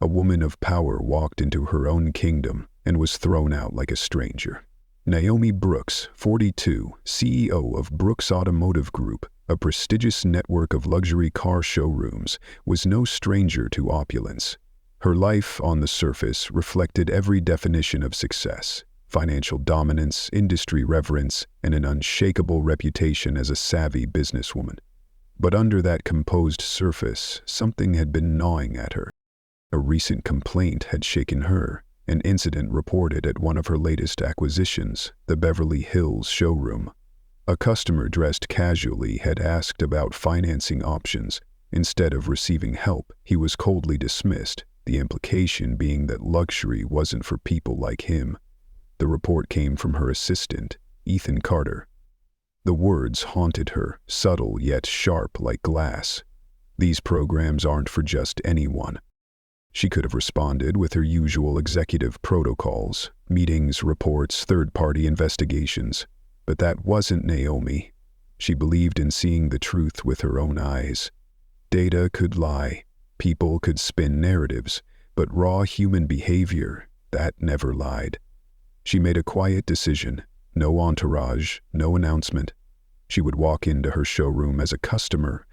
A woman of power walked into her own kingdom and was thrown out like a stranger. Naomi Brooks, 42, CEO of Brooks Automotive Group, a prestigious network of luxury car showrooms, was no stranger to opulence. Her life, on the surface, reflected every definition of success: financial dominance, industry reverence, and an unshakable reputation as a savvy businesswoman. But under that composed surface, something had been gnawing at her. A recent complaint had shaken her, an incident reported at one of her latest acquisitions, the Beverly Hills showroom. A customer dressed casually had asked about financing options. Instead of receiving help, he was coldly dismissed, the implication being that luxury wasn't for people like him. The report came from her assistant, Ethan Carter. The words haunted her, subtle yet sharp like glass. "These programs aren't for just anyone." She could have responded with her usual executive protocols: meetings, reports, third-party investigations. But that wasn't Naomi. She believed in seeing the truth with her own eyes. Data could lie, people could spin narratives, but raw human behavior, that never lied. She made a quiet decision: no entourage, no announcement. She would walk into her showroom as a customer.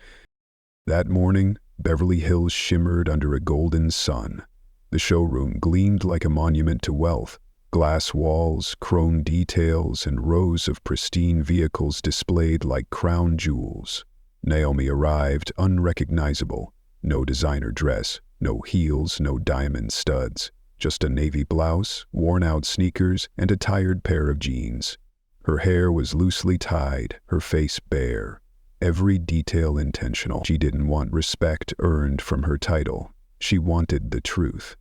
That morning, Beverly Hills shimmered under a golden sun. The showroom gleamed like a monument to wealth: glass walls, chrome details, and rows of pristine vehicles displayed like crown jewels. Naomi arrived unrecognizable. No designer dress, no heels, no diamond studs. Just a navy blouse, worn-out sneakers, and a tired pair of jeans. Her hair was loosely tied, her face bare. Every detail intentional. She didn't want respect earned from her title. She wanted the truth.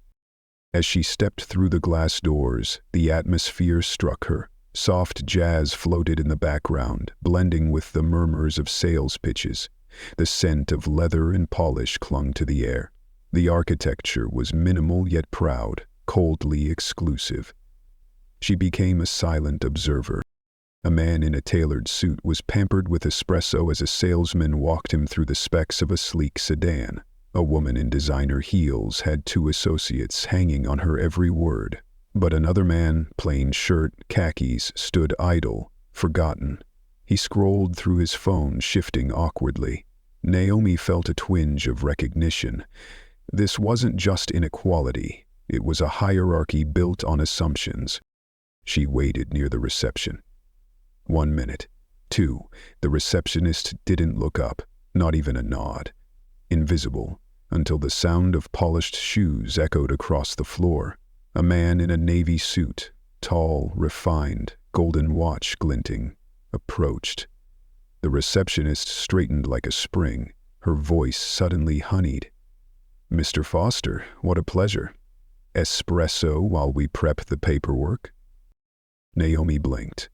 As she stepped through the glass doors, the atmosphere struck her. Soft jazz floated in the background, blending with the murmurs of sales pitches. The scent of leather and polish clung to the air. The architecture was minimal yet proud, coldly exclusive. She became a silent observer. A man in a tailored suit was pampered with espresso as a salesman walked him through the specs of a sleek sedan. A woman in designer heels had 2 associates hanging on her every word. But another man, plain shirt, khakis, stood idle, forgotten. He scrolled through his phone, shifting awkwardly. Naomi felt a twinge of recognition. This wasn't just inequality. It was a hierarchy built on assumptions. She waited near the reception. 1 minute. 2. The receptionist didn't look up, not even a nod. Invisible, until the sound of polished shoes echoed across the floor. A man in a navy suit, tall, refined, golden watch glinting, approached. The receptionist straightened like a spring, her voice suddenly honeyed. "Mr. Foster, what a pleasure. Espresso while we prep the paperwork?" Naomi blinked.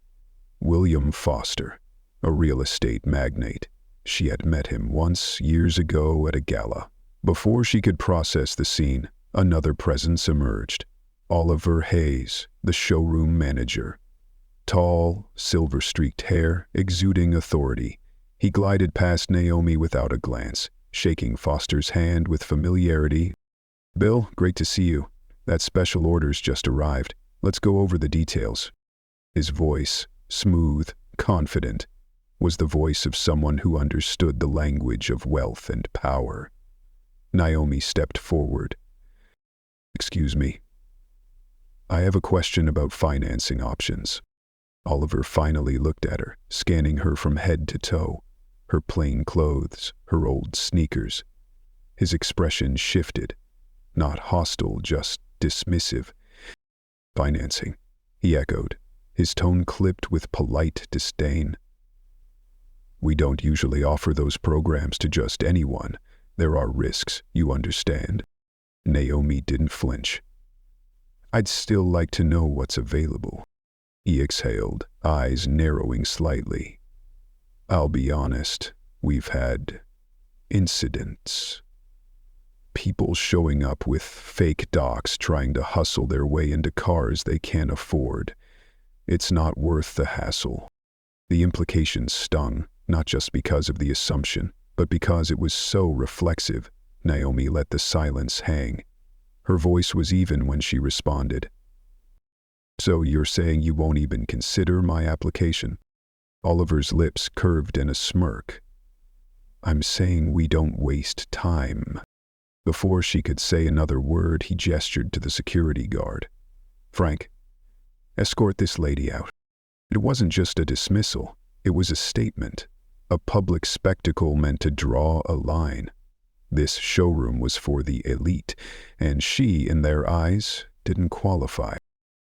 William Foster, a real estate magnate. She had met him once, years ago, at a gala. Before she could process the scene, another presence emerged. Oliver Hayes, the showroom manager. Tall, silver-streaked hair, exuding authority. He glided past Naomi without a glance, shaking Foster's hand with familiarity. "Bill, great to see you. That special order's just arrived. Let's go over the details." His voice, smooth, confident, was the voice of someone who understood the language of wealth and power. Naomi stepped forward. "Excuse me. I have a question about financing options." Oliver finally looked at her, scanning her from head to toe. Her plain clothes, her old sneakers. His expression shifted. Not hostile, just dismissive. "Financing," he echoed, his tone clipped with polite disdain. "We don't usually offer those programs to just anyone. There are risks, you understand." Naomi didn't flinch. "I'd still like to know what's available." He exhaled, eyes narrowing slightly. "I'll be honest, we've had incidents. People showing up with fake docs trying to hustle their way into cars they can't afford. It's not worth the hassle." The implication stung, not just because of the assumption, but because it was so reflexive. Naomi let the silence hang. Her voice was even when she responded. "So you're saying you won't even consider my application?" Oliver's lips curved in a smirk. "I'm saying we don't waste time." Before she could say another word, he gestured to the security guard. "Frank, escort this lady out." It wasn't just a dismissal, it was a statement, a public spectacle meant to draw a line. This showroom was for the elite, and she, in their eyes, didn't qualify.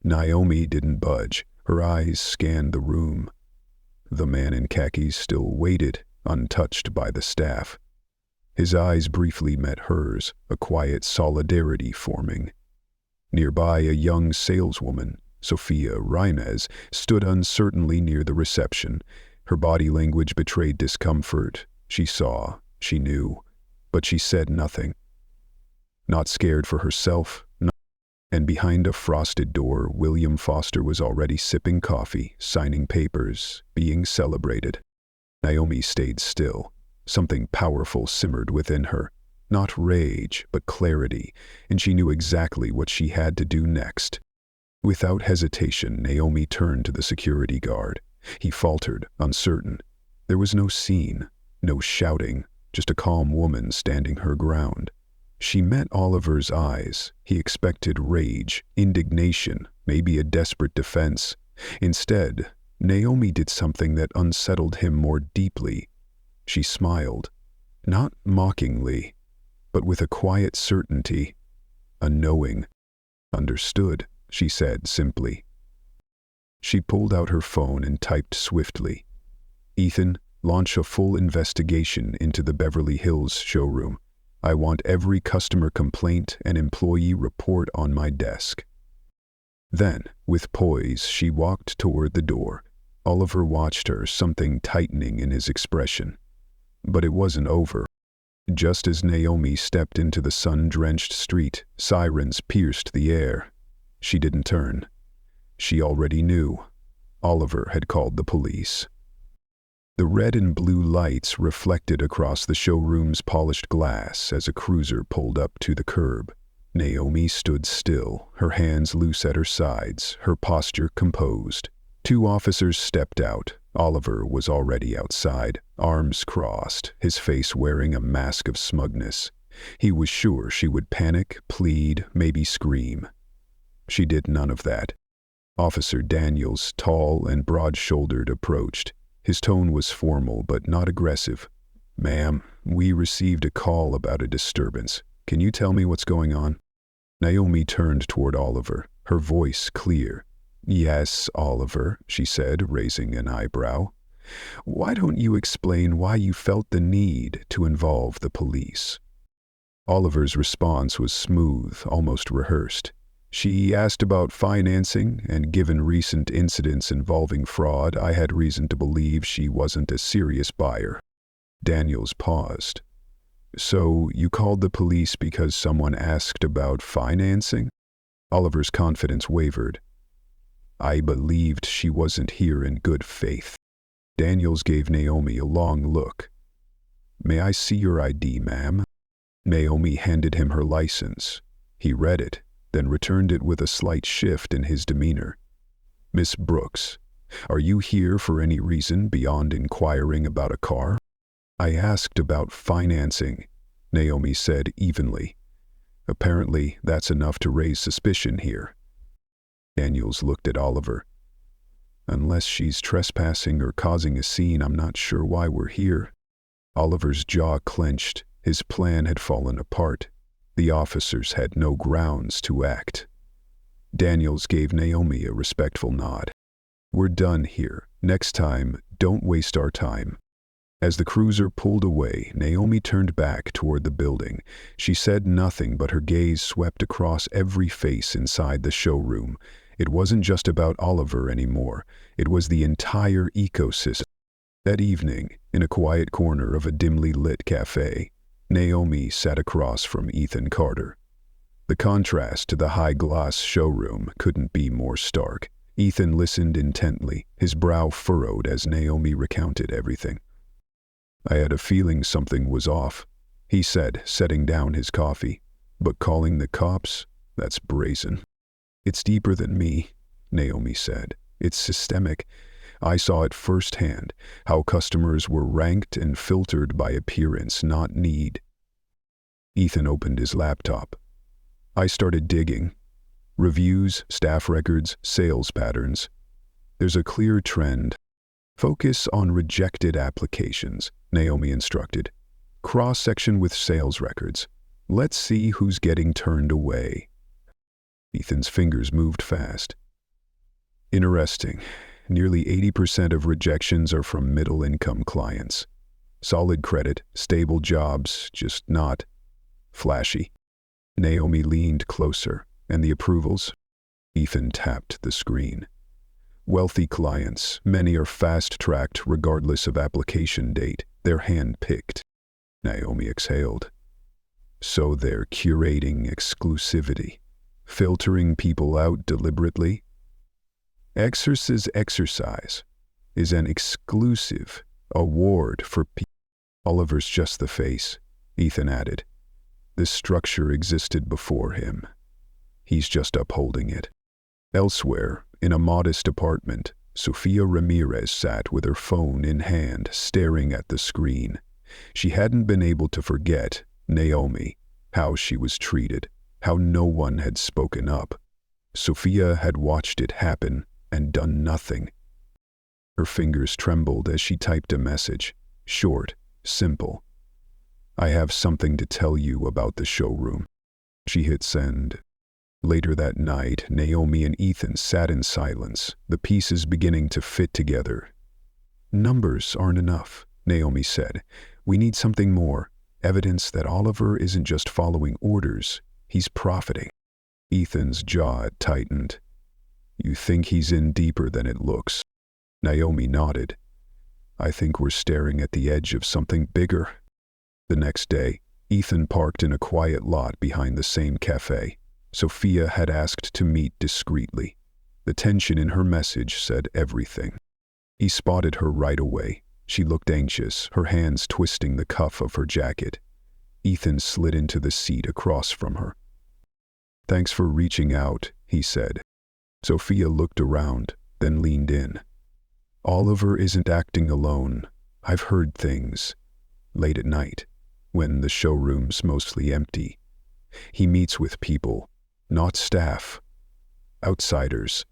Naomi didn't budge. Her eyes scanned the room. The man in khakis still waited, untouched by the staff. His eyes briefly met hers, a quiet solidarity forming. Nearby, a young saleswoman, Sophia Reinez, stood uncertainly near the reception. Her body language betrayed discomfort. She saw, she knew, but she said nothing. Not scared for herself, and behind a frosted door, William Foster was already sipping coffee, signing papers, being celebrated. Naomi stayed still. Something powerful simmered within her. Not rage, but clarity, and she knew exactly what she had to do next. Without hesitation, Naomi turned to the security guard. He faltered, uncertain. There was no scene, no shouting, just a calm woman standing her ground. She met Oliver's eyes. He expected rage, indignation, maybe a desperate defense. Instead, Naomi did something that unsettled him more deeply. She smiled, not mockingly, but with a quiet certainty, a knowing. "Understood," she said simply. She pulled out her phone and typed swiftly. "Ethan, launch a full investigation into the Beverly Hills showroom. I want every customer complaint and employee report on my desk." Then, with poise, she walked toward the door. Oliver watched her, something tightening in his expression. But it wasn't over. Just as Naomi stepped into the sun-drenched street, sirens pierced the air. She didn't turn. She already knew. Oliver had called the police. The red and blue lights reflected across the showroom's polished glass as a cruiser pulled up to the curb. Naomi stood still, her hands loose at her sides, her posture composed. 2 officers stepped out. Oliver was already outside, arms crossed, his face wearing a mask of smugness. He was sure she would panic, plead, maybe scream. She did none of that. Officer Daniels, tall and broad-shouldered, approached. His tone was formal but not aggressive. "Ma'am, we received a call about a disturbance. Can you tell me what's going on?" Naomi turned toward Oliver, her voice clear. "Yes, Oliver," she said, raising an eyebrow. "Why don't you explain why you felt the need to involve the police?" Oliver's response was smooth, almost rehearsed. "She asked about financing, and given recent incidents involving fraud, I had reason to believe she wasn't a serious buyer." Daniels paused. "So you called the police because someone asked about financing?" Oliver's confidence wavered. "I believed she wasn't here in good faith." Daniels gave Naomi a long look. "May I see your ID, ma'am?" Naomi handed him her license. He read it, then returned it with a slight shift in his demeanor. "Miss Brooks, are you here for any reason beyond inquiring about a car?" "I asked about financing," Naomi said evenly. "Apparently, that's enough to raise suspicion here." Daniels looked at Oliver. "Unless she's trespassing or causing a scene, I'm not sure why we're here." Oliver's jaw clenched. His plan had fallen apart. The officers had no grounds to act. Daniels gave Naomi a respectful nod. "We're done here. Next time, don't waste our time." As the cruiser pulled away, Naomi turned back toward the building. She said nothing, but her gaze swept across every face inside the showroom. It wasn't just about Oliver anymore. It was the entire ecosystem. That evening, in a quiet corner of a dimly lit cafe, Naomi sat across from Ethan Carter. The contrast to the high-glass showroom couldn't be more stark. Ethan listened intently, his brow furrowed as Naomi recounted everything. "I had a feeling something was off," he said, setting down his coffee. But calling the cops? That's brazen. It's deeper than me, Naomi said. It's systemic. I saw it firsthand, how customers were ranked and filtered by appearance, not need. Ethan opened his laptop. I started digging. Reviews, staff records, sales patterns. There's a clear trend. Focus on rejected applications, Naomi instructed. Cross-section with sales records. Let's see who's getting turned away. Ethan's fingers moved fast. Interesting. Nearly 80% of rejections are from middle-income clients. Solid credit, stable jobs, just not flashy. Naomi leaned closer. And the approvals? Ethan tapped the screen. Wealthy clients, many are fast-tracked regardless of application date. They're hand-picked. Naomi exhaled. So they're curating exclusivity, filtering people out deliberately? Exorcist's exercise is an exclusive award for people. Oliver's just the face, Ethan added. This structure existed before him. He's just upholding it. Elsewhere, in a modest apartment, Sofia Ramirez sat with her phone in hand, staring at the screen. She hadn't been able to forget Naomi, how she was treated, how no one had spoken up. Sofia had watched it happen and done nothing. Her fingers trembled as she typed a message, short, simple. I have something to tell you about the showroom. She hit send. Later that night, Naomi and Ethan sat in silence, the pieces beginning to fit together. Numbers aren't enough, Naomi said. We need something more, evidence that Oliver isn't just following orders, he's profiting. Ethan's jaw tightened. You think he's in deeper than it looks? Naomi nodded. I think we're staring at the edge of something bigger. The next day, Ethan parked in a quiet lot behind the same cafe. Sofia had asked to meet discreetly. The tension in her message said everything. He spotted her right away. She looked anxious, her hands twisting the cuff of her jacket. Ethan slid into the seat across from her. Thanks for reaching out, he said. Sofia looked around, then leaned in. Oliver isn't acting alone. I've heard things. Late at night, when the showroom's mostly empty. He meets with people, not staff. Outsiders.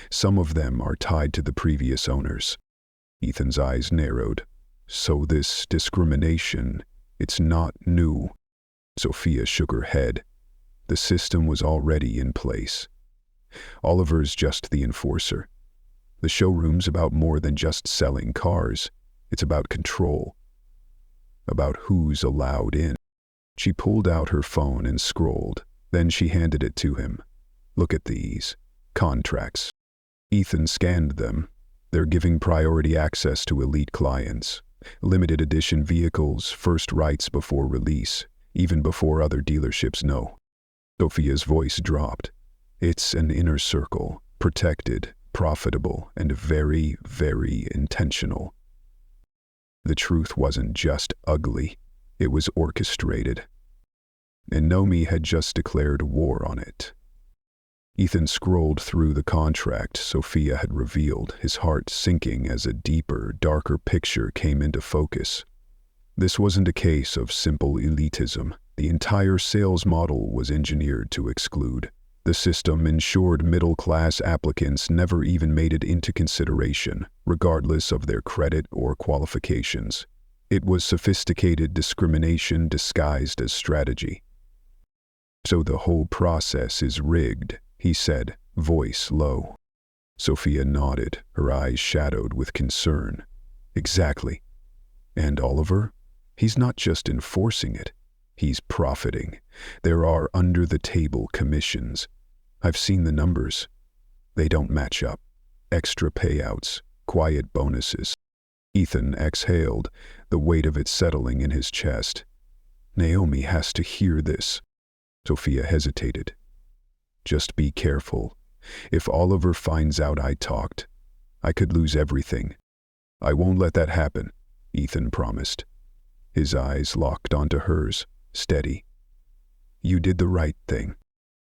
Some of them are tied to the previous owners. Ethan's eyes narrowed. So this discrimination, it's not new. Sofia shook her head. The system was already in place. Oliver's just the enforcer. The showroom's about more than just selling cars. It's about control. About who's allowed in. She pulled out her phone and scrolled. Then she handed it to him. Look at these. Contracts. Ethan scanned them. They're giving priority access to elite clients. Limited edition vehicles, first rights before release, even before other dealerships know. Sofia's voice dropped. It's an inner circle, protected, profitable, and very, very intentional. The truth wasn't just ugly. It was orchestrated. And Naomi had just declared war on it. Ethan scrolled through the contract Sofia had revealed, his heart sinking as a deeper, darker picture came into focus. This wasn't a case of simple elitism. The entire sales model was engineered to exclude. The system ensured middle-class applicants never even made it into consideration, regardless of their credit or qualifications. It was sophisticated discrimination disguised as strategy. So the whole process is rigged, he said, voice low. Sofia nodded, her eyes shadowed with concern. Exactly. And Oliver? He's not just enforcing it. He's profiting. There are under-the-table commissions. I've seen the numbers. They don't match up. Extra payouts, quiet bonuses. Ethan exhaled, the weight of it settling in his chest. Naomi has to hear this. Sofia hesitated. Just be careful. If Oliver finds out I talked, I could lose everything. I won't let that happen, Ethan promised. His eyes locked onto hers, steady. You did the right thing."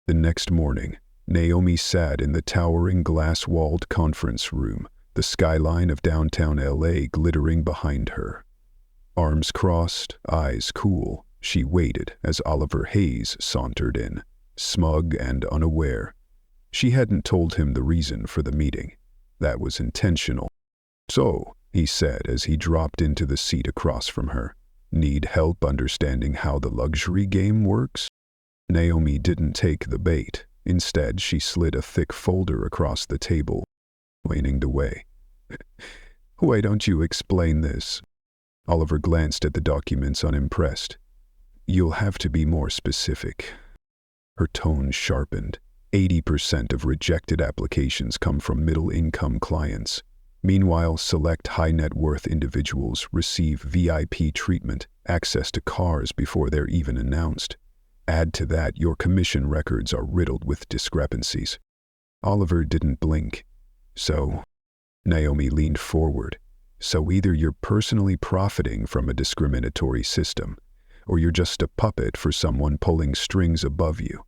The next morning, Naomi sat in the towering glass-walled conference room, the skyline of downtown LA glittering behind her. Arms crossed, eyes cool, she waited as Oliver Hayes sauntered in, smug and unaware. She hadn't told him the reason for the meeting. That was intentional. "So," he said as he dropped into the seat across from her, "need help understanding how the luxury game works?" Naomi didn't take the bait. Instead, she slid a thick folder across the table, leaning away. "Why don't you explain this?" Oliver glanced at the documents unimpressed. "You'll have to be more specific." Her tone sharpened. 80% of rejected applications come from middle-income clients. Meanwhile, select high-net-worth individuals receive VIP treatment, access to cars before they're even announced. Add to that, your commission records are riddled with discrepancies. Oliver didn't blink. "So," Naomi leaned forward, "so either you're personally profiting from a discriminatory system, or you're just a puppet for someone pulling strings above you.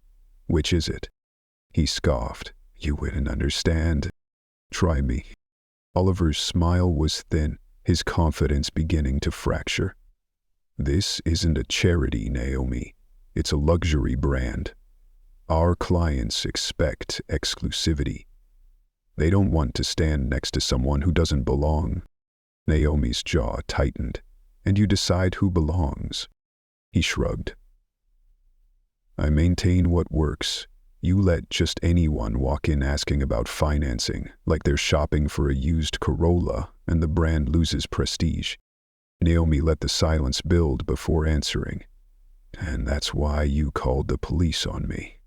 Which is it?" He scoffed. "You wouldn't understand. Try me." Oliver's smile was thin, his confidence beginning to fracture. "This isn't a charity, Naomi. It's a luxury brand. Our clients expect exclusivity. They don't want to stand next to someone who doesn't belong." Naomi's jaw tightened. "And you decide who belongs." He shrugged. "I maintain what works. You let just anyone walk in asking about financing, like they're shopping for a used Corolla, and the brand loses prestige." Naomi let the silence build before answering. "And that's why you called the police on me."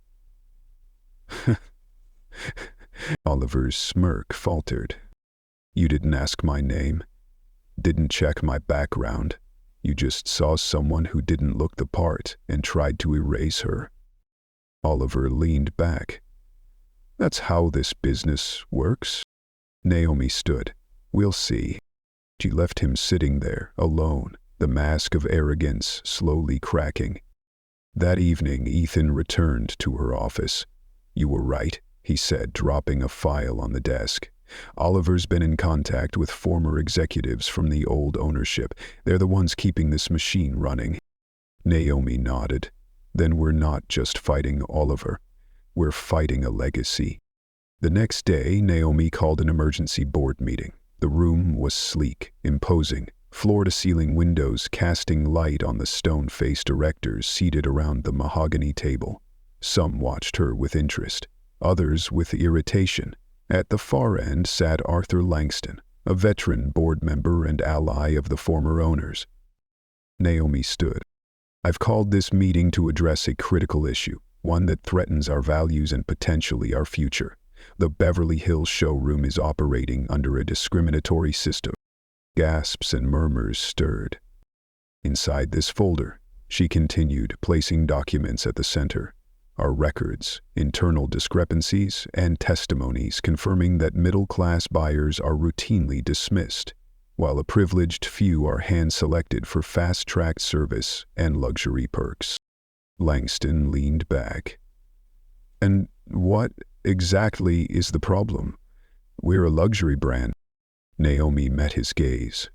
Oliver's smirk faltered. "You didn't ask my name, didn't check my background. You just saw someone who didn't look the part and tried to erase her." Oliver leaned back. "That's how this business works?" Naomi stood. "We'll see." She left him sitting there, alone, the mask of arrogance slowly cracking. That evening, Ethan returned to her office. "You were right," he said, dropping a file on the desk. "Oliver's been in contact with former executives from the old ownership. They're the ones keeping this machine running." Naomi nodded. "Then we're not just fighting Oliver. We're fighting a legacy." The next day, Naomi called an emergency board meeting. The room was sleek, imposing, floor-to-ceiling windows casting light on the stone-faced directors seated around the mahogany table. Some watched her with interest, others with irritation. At the far end sat Arthur Langston, a veteran board member and ally of the former owners. Naomi stood. "I've called this meeting to address a critical issue, one that threatens our values and potentially our future. The Beverly Hills showroom is operating under a discriminatory system." Gasps and murmurs stirred. "Inside this folder," she continued, placing documents at the center, "are records, internal discrepancies, and testimonies confirming that middle-class buyers are routinely dismissed, while a privileged few are hand-selected for fast-track service and luxury perks." Langston leaned back. "And what exactly is the problem? We're a luxury brand." Naomi met his gaze.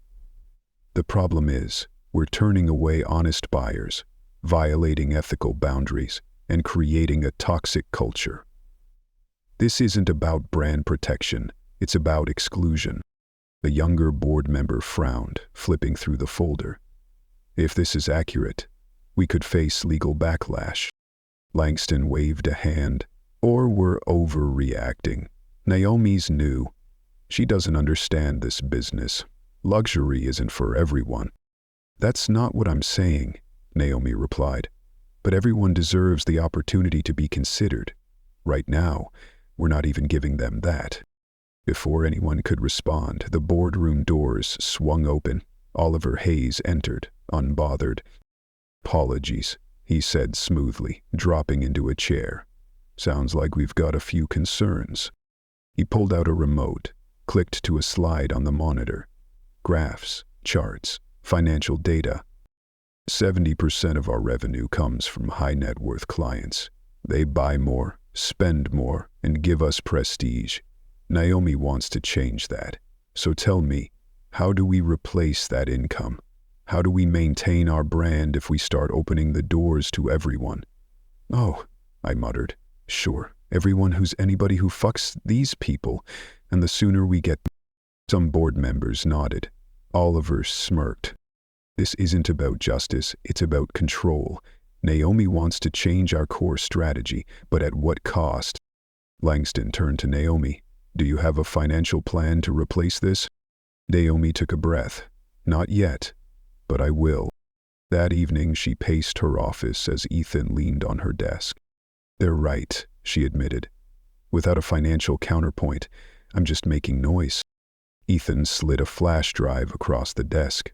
"The problem is, we're turning away honest buyers, violating ethical boundaries, and creating a toxic culture. This isn't about brand protection, it's about exclusion." The younger board member frowned, flipping through the folder. "If this is accurate, we could face legal backlash." Langston waved a hand. "Or we're overreacting. Naomi's new. She doesn't understand this business. Luxury isn't for everyone." "That's not what I'm saying," Naomi replied. "But everyone deserves the opportunity to be considered. Right now, we're not even giving them that." Before anyone could respond, the boardroom doors swung open. Oliver Hayes entered, unbothered. "Apologies," he said smoothly, dropping into a chair. "Sounds like we've got a few concerns." He pulled out a remote, clicked to a slide on the monitor. Graphs, charts, financial data. 70% of our revenue comes from high-net-worth clients. They buy more, spend more, and give us prestige. Naomi wants to change that. So tell me, how do we replace that income? How do we maintain our brand if we start opening the doors to everyone? Oh, I muttered. Sure, everyone who's anybody who fucks these people, and the sooner we get. Some board members nodded. Oliver smirked. This isn't about justice, it's about control. Naomi wants to change our core strategy, but at what cost? Langston turned to Naomi. Do you have a financial plan to replace this? Naomi took a breath. Not yet, but I will. That evening she paced her office as Ethan leaned on her desk. They're right, she admitted. Without a financial counterpoint, I'm just making noise. Ethan slid a flash drive across the desk.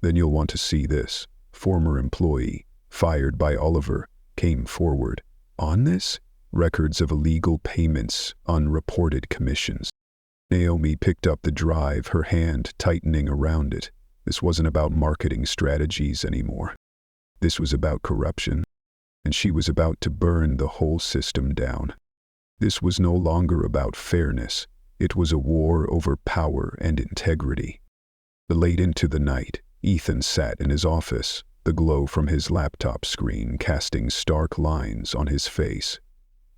Then you'll want to see this. Former employee, fired by Oliver, came forward. On this? Records of illegal payments, unreported commissions. Naomi picked up the drive, her hand tightening around it. This wasn't about marketing strategies anymore. This was about corruption, and she was about to burn the whole system down. This was no longer about fairness. It was a war over power and integrity. Late into the night, Ethan sat in his office, the glow from his laptop screen casting stark lines on his face.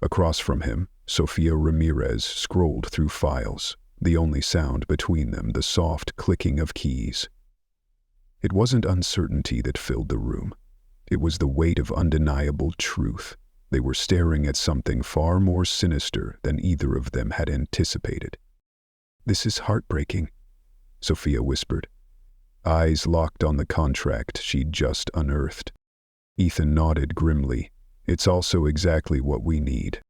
Across from him, Sofia Ramirez scrolled through files, the only sound between them the soft clicking of keys. It wasn't uncertainty that filled the room. It was the weight of undeniable truth. They were staring at something far more sinister than either of them had anticipated. This is heartbreaking, Sofia whispered. Eyes locked on the contract she'd just unearthed. Ethan nodded grimly. It's also exactly what we need.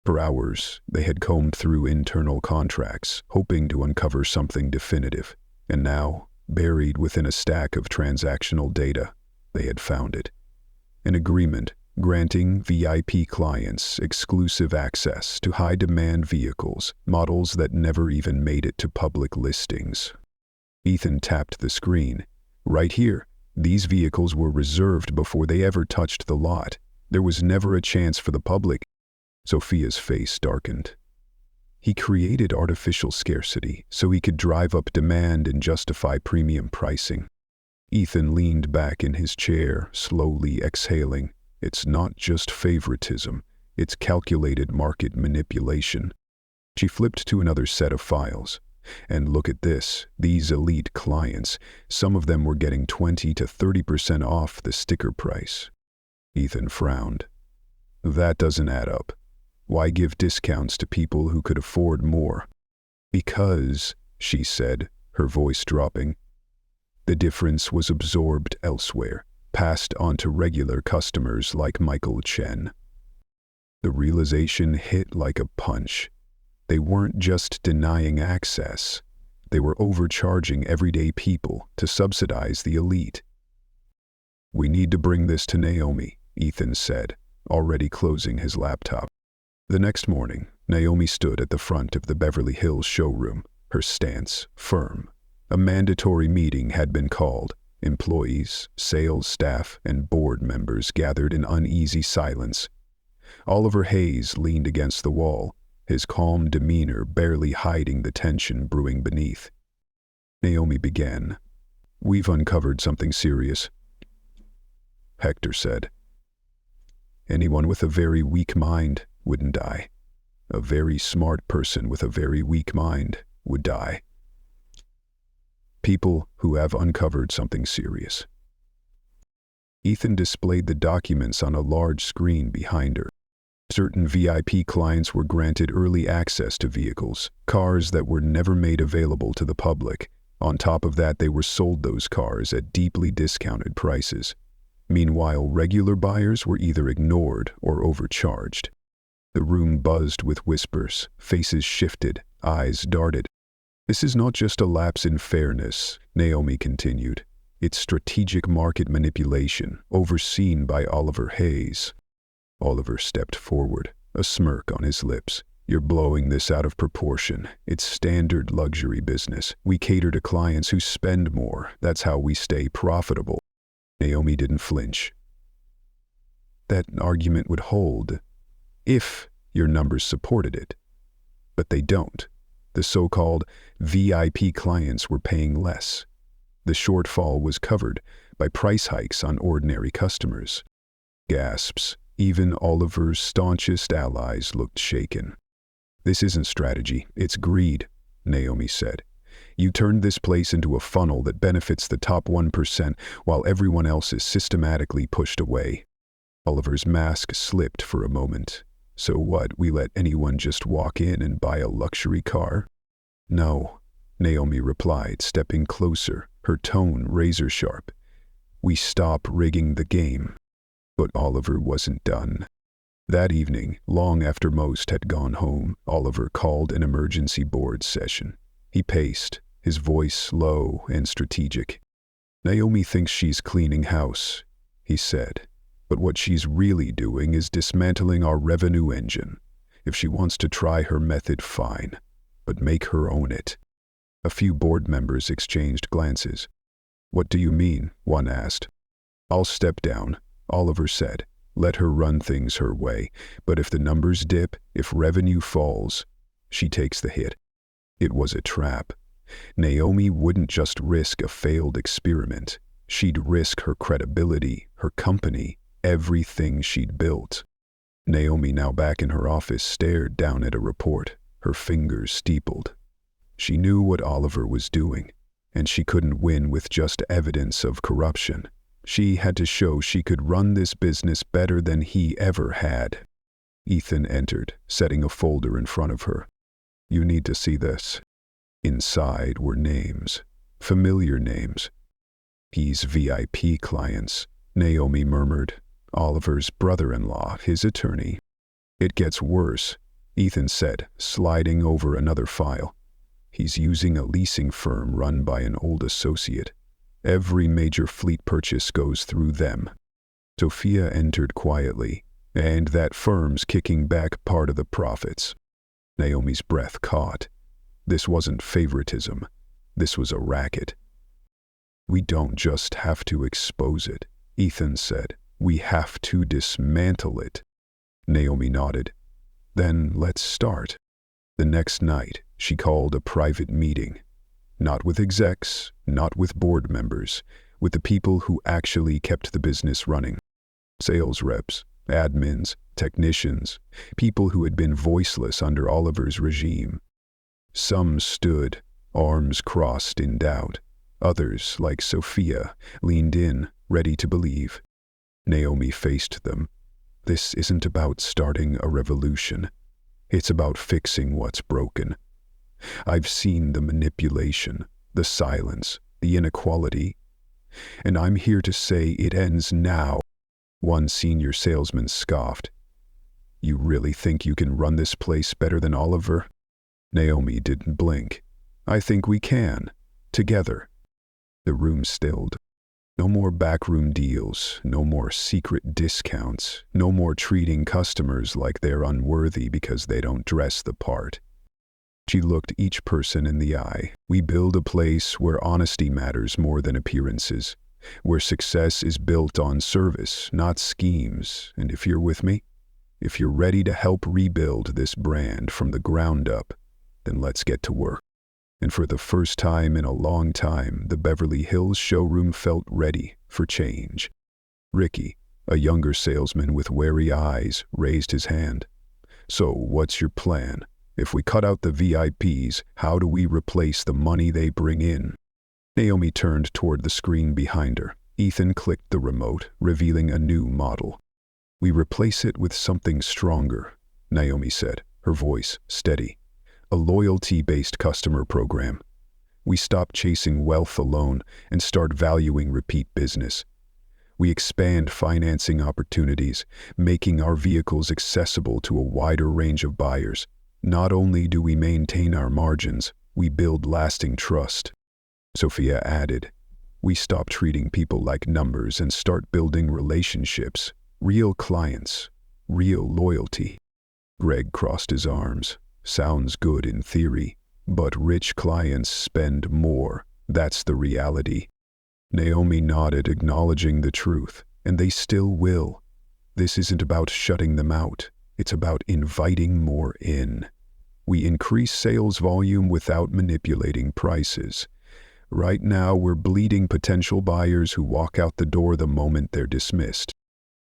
For hours, they had combed through internal contracts, hoping to uncover something definitive. And now, buried within a stack of transactional data, they had found it. An agreement granting VIP clients exclusive access to high-demand vehicles, models that never even made it to public listings. Ethan tapped the screen. Right here, these vehicles were reserved before they ever touched the lot. There was never a chance for the public. Sofia's face darkened. He created artificial scarcity so he could drive up demand and justify premium pricing. Ethan leaned back in his chair, slowly exhaling. It's not just favoritism, it's calculated market manipulation. She flipped to another set of files. And look at this, these elite clients, some of them were getting 20 to 30% off the sticker price. Ethan frowned. That doesn't add up. Why give discounts to people who could afford more? Because, she said, her voice dropping, the difference was absorbed elsewhere, passed on to regular customers like Michael Chen. The realization hit like a punch. They weren't just denying access. They were overcharging everyday people to subsidize the elite. We need to bring this to Naomi, Ethan said, already closing his laptop. The next morning, Naomi stood at the front of the Beverly Hills showroom, her stance firm. A mandatory meeting had been called. Employees, sales staff, and board members gathered in uneasy silence. Oliver Hayes leaned against the wall, his calm demeanor barely hiding the tension brewing beneath. Naomi began. We've uncovered something serious, Hector said. Anyone with a very weak mind wouldn't die. A very smart person with a very weak mind would die. People who have uncovered something serious. Ethan displayed the documents on a large screen behind her. Certain VIP clients were granted early access to vehicles, cars that were never made available to the public. On top of that, they were sold those cars at deeply discounted prices. Meanwhile, regular buyers were either ignored or overcharged. The room buzzed with whispers, faces shifted, eyes darted. This is not just a lapse in fairness, Naomi continued. It's strategic market manipulation, overseen by Oliver Hayes. Oliver stepped forward, a smirk on his lips. You're blowing this out of proportion. It's standard luxury business. We cater to clients who spend more. That's how we stay profitable. Naomi didn't flinch. That argument would hold if your numbers supported it. But they don't. The so-called VIP clients were paying less. The shortfall was covered by price hikes on ordinary customers. Gasps. Even Oliver's staunchest allies looked shaken. This isn't strategy, it's greed, Naomi said. You turned this place into a funnel that benefits the top 1% while everyone else is systematically pushed away. Oliver's mask slipped for a moment. So what, we let anyone just walk in and buy a luxury car? No, Naomi replied, stepping closer, her tone razor-sharp. We stop rigging the game. But Oliver wasn't done. That evening, long after most had gone home, Oliver called an emergency board session. He paced, his voice low and strategic. Naomi thinks she's cleaning house, he said. But what she's really doing is dismantling our revenue engine. If she wants to try her method, fine. But make her own it. A few board members exchanged glances. What do you mean? One asked. I'll step down, Oliver said. Let her run things her way. But if the numbers dip, if revenue falls, she takes the hit. It was a trap. Naomi wouldn't just risk a failed experiment. She'd risk her credibility, her company, everything she'd built. Naomi, now back in her office, stared down at a report, her fingers steepled. She knew what Oliver was doing, and she couldn't win with just evidence of corruption. She had to show she could run this business better than he ever had. Ethan entered, setting a folder in front of her. You need to see this. Inside were names, familiar names. He's VIP clients, Naomi murmured. Oliver's brother-in-law, his attorney. It gets worse, Ethan said, sliding over another file. He's using a leasing firm run by an old associate. Every major fleet purchase goes through them. Sophia entered quietly, and that firm's kicking back part of the profits. Naomi's breath caught. This wasn't favoritism. This was a racket. We don't just have to expose it, Ethan said. We have to dismantle it. Naomi nodded. Then let's start. The next night, she called a private meeting. Not with execs, not with board members, with the people who actually kept the business running. Sales reps, admins, technicians, people who had been voiceless under Oliver's regime. Some stood, arms crossed in doubt. Others, like Sophia, leaned in, ready to believe. Naomi faced them. This isn't about starting a revolution. It's about fixing what's broken. I've seen the manipulation, the silence, the inequality, and I'm here to say it ends now. One senior salesman scoffed. You really think you can run this place better than Oliver? Naomi didn't blink. I think we can. Together. The room stilled. No more backroom deals, no more secret discounts, no more treating customers like they're unworthy because they don't dress the part. She looked each person in the eye. We build a place where honesty matters more than appearances, where success is built on service, not schemes. And if you're with me, if you're ready to help rebuild this brand from the ground up, then let's get to work. And for the first time in a long time, the Beverly Hills showroom felt ready for change. Ricky, a younger salesman with wary eyes, raised his hand. So what's your plan? If we cut out the VIPs, how do we replace the money they bring in? Naomi turned toward the screen behind her. Ethan clicked the remote, revealing a new model. We replace it with something stronger, Naomi said, her voice steady. A loyalty-based customer program. We stop chasing wealth alone and start valuing repeat business. We expand financing opportunities, making our vehicles accessible to a wider range of buyers. Not only do we maintain our margins, we build lasting trust. Sophia added, we stop treating people like numbers and start building relationships, real clients, real loyalty. Greg crossed his arms. Sounds good in theory, but rich clients spend more. That's the reality. Naomi nodded, acknowledging the truth, and they still will. This isn't about shutting them out. It's about inviting more in. We increase sales volume without manipulating prices. Right now, we're bleeding potential buyers who walk out the door the moment they're dismissed.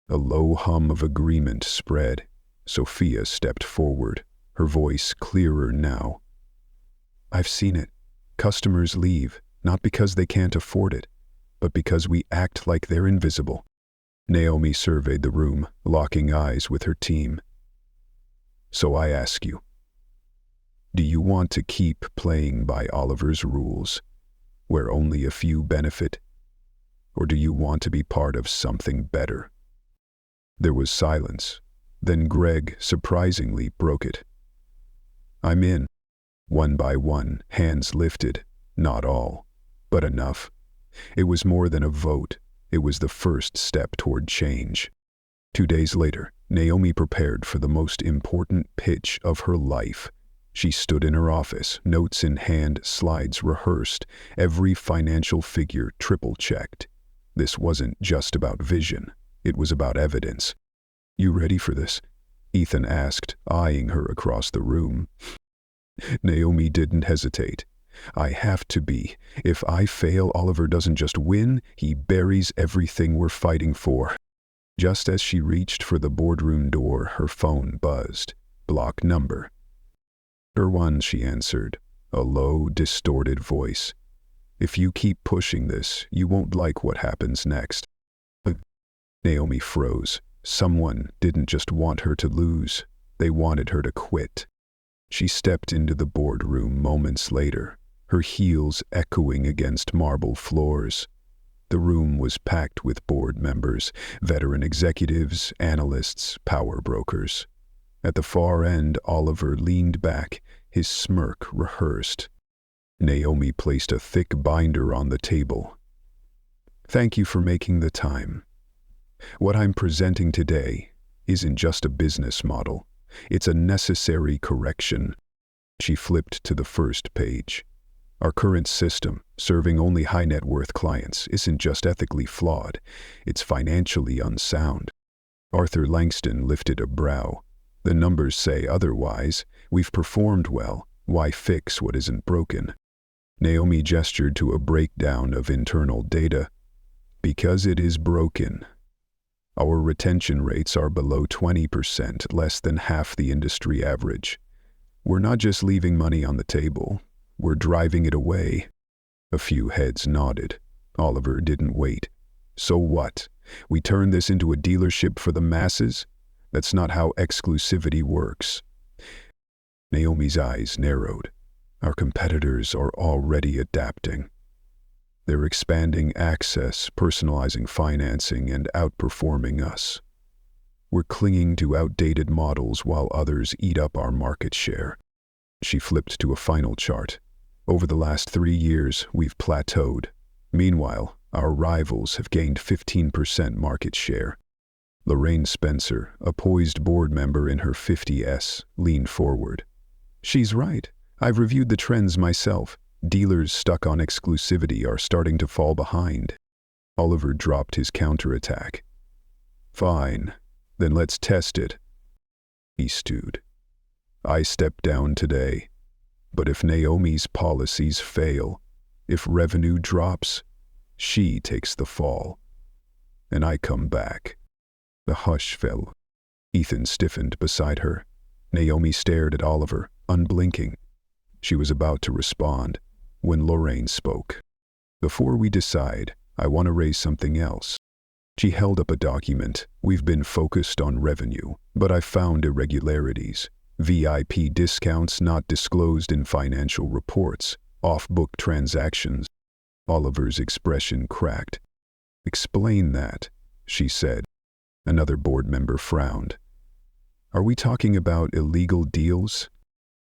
A low hum of agreement spread. Sophia stepped forward, her voice clearer now. I've seen it. Customers leave, not because they can't afford it, but because we act like they're invisible. Naomi surveyed the room, locking eyes with her team. So I ask you, do you want to keep playing by Oliver's rules, where only a few benefit? Or do you want to be part of something better? There was silence. Then Greg surprisingly broke it. I'm in. One by one, hands lifted. Not all, but enough. It was more than a vote. It was the first step toward change. 2 days later, Naomi prepared for the most important pitch of her life. She stood in her office, notes in hand, slides rehearsed, every financial figure triple-checked. This wasn't just about vision. It was about evidence. You ready for this? Ethan asked, eyeing her across the room. Naomi didn't hesitate. I have to be. If I fail, Oliver doesn't just win, he buries everything we're fighting for. Just as she reached for the boardroom door, her phone buzzed. Block number. "1," she answered, a low, distorted voice. "If you keep pushing this, you won't like what happens next." Naomi froze. Someone didn't just want her to lose. They wanted her to quit. She stepped into the boardroom moments later, her heels echoing against marble floors. The room was packed with board members, veteran executives, analysts, power brokers. At the far end, Oliver leaned back, his smirk rehearsed. Naomi placed a thick binder on the table. "Thank you for making the time. What I'm presenting today isn't just a business model. It's a necessary correction." She flipped to the first page. Our current system, serving only high-net-worth clients, isn't just ethically flawed, it's financially unsound. Arthur Langston lifted a brow. The numbers say otherwise. We've performed well. Why fix what isn't broken? Naomi gestured to a breakdown of internal data. Because it is broken. Our retention rates are below 20%, less than half the industry average. We're not just leaving money on the table, we're driving it away. A few heads nodded. Oliver didn't wait. So what? We turn this into a dealership for the masses? That's not how exclusivity works. Naomi's eyes narrowed. Our competitors are already adapting. They're expanding access, personalizing financing, and outperforming us. We're clinging to outdated models while others eat up our market share. She flipped to a final chart. Over the last 3 years, we've plateaued. Meanwhile, our rivals have gained 15% market share. Lorraine Spencer, a poised board member in her 50s, leaned forward. She's right. I've reviewed the trends myself. Dealers stuck on exclusivity are starting to fall behind. Oliver dropped his counterattack. Fine, then let's test it. He stewed. I stepped down today, but if Naomi's policies fail, if revenue drops, she takes the fall, and I come back. The hush fell. Ethan stiffened beside her. Naomi stared at Oliver, unblinking. She was about to respond when Lorraine spoke. Before we decide, I want to raise something else. She held up a document. We've been focused on revenue, but I found irregularities. VIP discounts not disclosed in financial reports, off-book transactions. Oliver's expression cracked. Explain that, she said. Another board member frowned. Are we talking about illegal deals?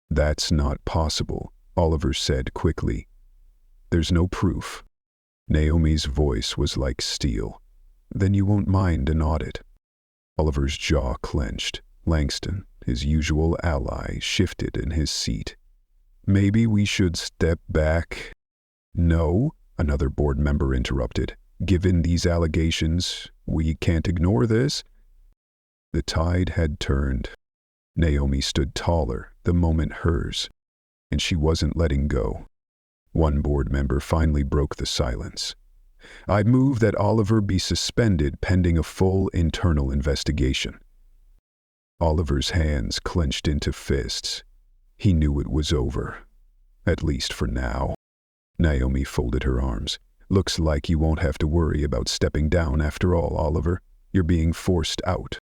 That's not possible, Oliver said quickly. There's no proof. Naomi's voice was like steel. Then you won't mind an audit. Oliver's jaw clenched. Langston, his usual ally, shifted in his seat. Maybe we should step back. No, Another board member interrupted. Given these allegations, we can't ignore this. The tide had turned. Naomi stood taller the moment hers, and she wasn't letting go. One board member finally broke the silence. I move that Oliver be suspended pending a full internal investigation. Oliver's hands clenched into fists. He knew it was over. At least for now. Naomi folded her arms. Looks like you won't have to worry about stepping down after all, Oliver. You're being forced out.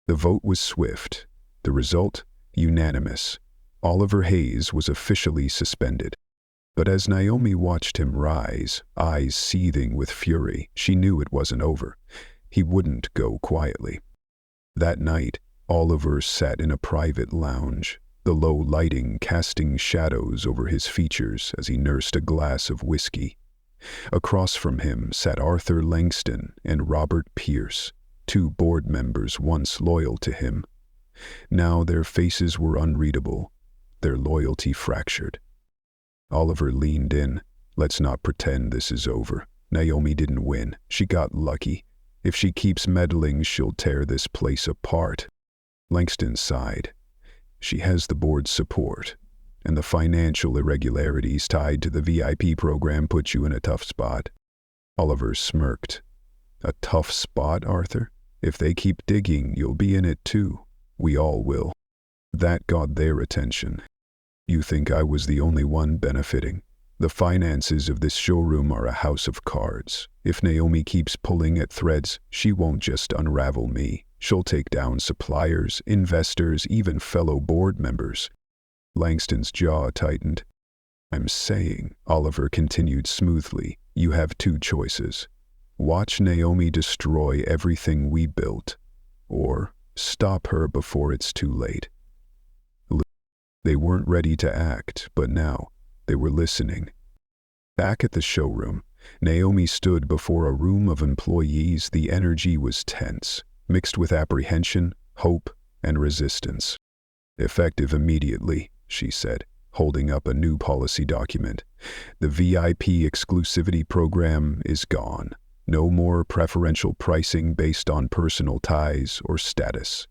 The vote was swift. The result, unanimous. Oliver Hayes was officially suspended. But as Naomi watched him rise, eyes seething with fury, she knew it wasn't over. He wouldn't go quietly. That night, Oliver sat in a private lounge, the low lighting casting shadows over his features as he nursed a glass of whiskey. Across from him sat Arthur Langston and Robert Pierce, two board members once loyal to him. Now their faces were unreadable, their loyalty fractured. Oliver leaned in. Let's not pretend this is over. Naomi didn't win. She got lucky. If she keeps meddling, she'll tear this place apart. Langston sighed. She has the board's support, and the financial irregularities tied to the VIP program put you in a tough spot. Oliver smirked. A tough spot, Arthur? If they keep digging, you'll be in it too. We all will. That got their attention. You think I was the only one benefiting? The finances of this showroom are a house of cards. If Naomi keeps pulling at threads, she won't just unravel me. She'll take down suppliers, investors, even fellow board members. Langston's jaw tightened. I'm saying, Oliver continued smoothly, you have two choices. Watch Naomi destroy everything we built, or stop her before it's too late. They weren't ready to act, but now they were listening. Back at the showroom, Naomi stood before a room of employees. The energy was tense, mixed with apprehension, hope, and resistance. Effective immediately, she said, holding up a new policy document. The VIP exclusivity program is gone. No more preferential pricing based on personal ties or status.